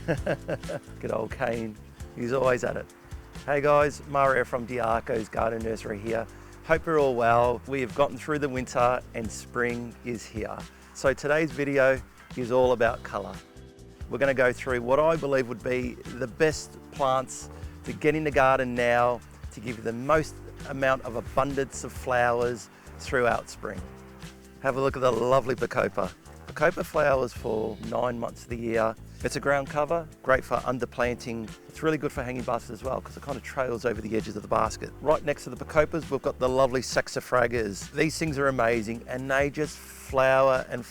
Good old Kane, he's always at it. Hey guys, Mario from Diaco's Garden Nursery here. Hope you're all well. We have gotten through the winter and spring is here. So today's video is all about colour. We're going to go through what I believe would be the best plants to get in the garden now to give you the most amount of abundance of flowers throughout spring. Have a look at the lovely Bacopa. Bacopa flowers for 9 months of the year. It's a ground cover, great for underplanting. It's really good for hanging baskets as well because it kind of trails over the edges of the basket. Right next to the Bacopas, we've got the lovely Saxifragas. These things are amazing and they just flower and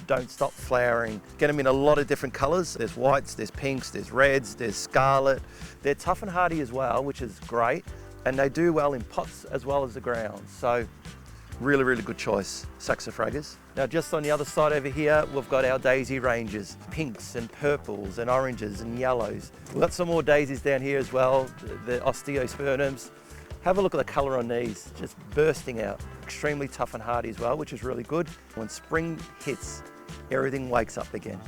don't stop flowering. Get them in a lot of different colours. There's whites, there's pinks, there's reds, there's scarlet. They're tough and hardy as well, which is great. And they do well in pots as well as the ground. So really, really good choice, Saxifragas. Now just on the other side over here, we've got our daisy ranges, pinks and purples and oranges and yellows. We've got some more daisies down here as well, the Osteospermums. Have a look at the colour on these, just bursting out. Extremely tough and hardy as well, which is really good. When spring hits, everything wakes up again.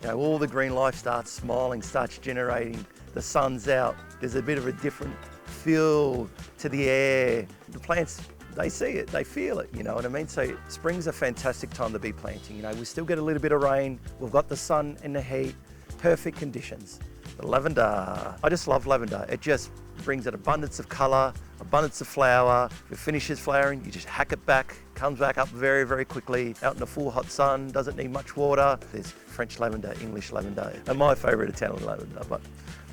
You know, all the green life starts smiling, starts generating, the sun's out. There's a bit of a different feel to the air. The plants, they see it, they feel it, you know what I mean? So spring's a fantastic time to be planting. You know, we still get a little bit of rain, we've got the sun and the heat, perfect conditions. The lavender, I just love lavender. It just brings an abundance of colour, abundance of flower. If it finishes flowering, you just hack it back, comes back up very, very quickly, out in the full hot sun, doesn't need much water. There's French lavender, English lavender, and my favourite Italian lavender, but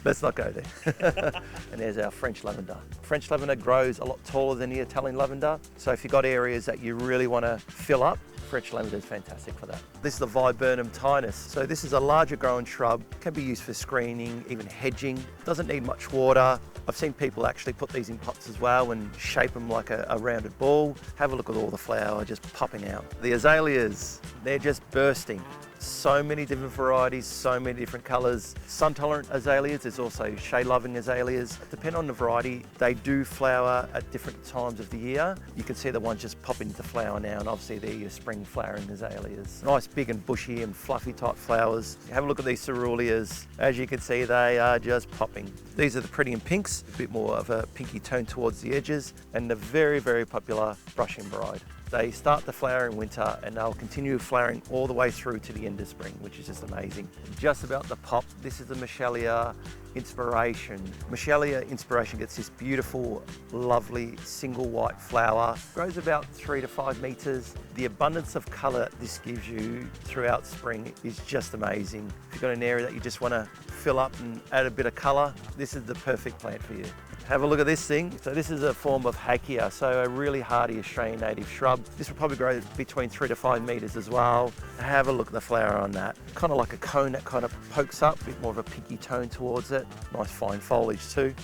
let's not go there. And there's our French lavender. French lavender grows a lot taller than the Italian lavender. So if you've got areas that you really want to fill up, French lavender is fantastic for that. This is the Viburnum Tinus. So this is a larger growing shrub, can be used for screening, even hedging. Doesn't need much water. I've seen people actually put these in pots as well and shape them like a rounded ball. Have a look at all the flower just popping out. The azaleas, they're just bursting. So many different varieties, so many different colours. Sun-tolerant azaleas, there's also shade-loving azaleas. Depending on the variety, they do flower at different times of the year. You can see the ones just popping into flower now, and obviously they're your spring flowering azaleas. Nice big and bushy and fluffy type flowers. Have a look at these Serrurias. As you can see, they are just popping. These are the pretty in pinks, a bit more of a pinky tone towards the edges, and the very, very popular brushing bride. They start to flower in winter and they'll continue flowering all the way through to the end of spring, which is just amazing. Just about the pop, this is the Michelia Inspiration. Michelia Inspiration gets this beautiful, lovely single white flower. Grows about 3 to 5 metres. The abundance of colour this gives you throughout spring is just amazing. If you've got an area that you just want to fill up and add a bit of colour, this is the perfect plant for you. Have a look at this thing. So this is a form of Hakea, so a really hardy Australian native shrub. This will probably grow between 3 to 5 metres as well. Have a look at the flower on that. Kind of like a cone that kind of pokes up, a bit more of a pinky tone towards it. Nice fine foliage too.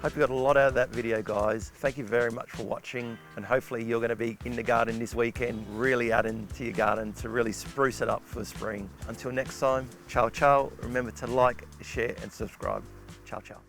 Hope you got a lot out of that video, guys. Thank you very much for watching, and hopefully you're going to be in the garden this weekend, really adding to your garden to really spruce it up for spring. Until next time, ciao ciao. Remember to like, share and subscribe. Ciao ciao.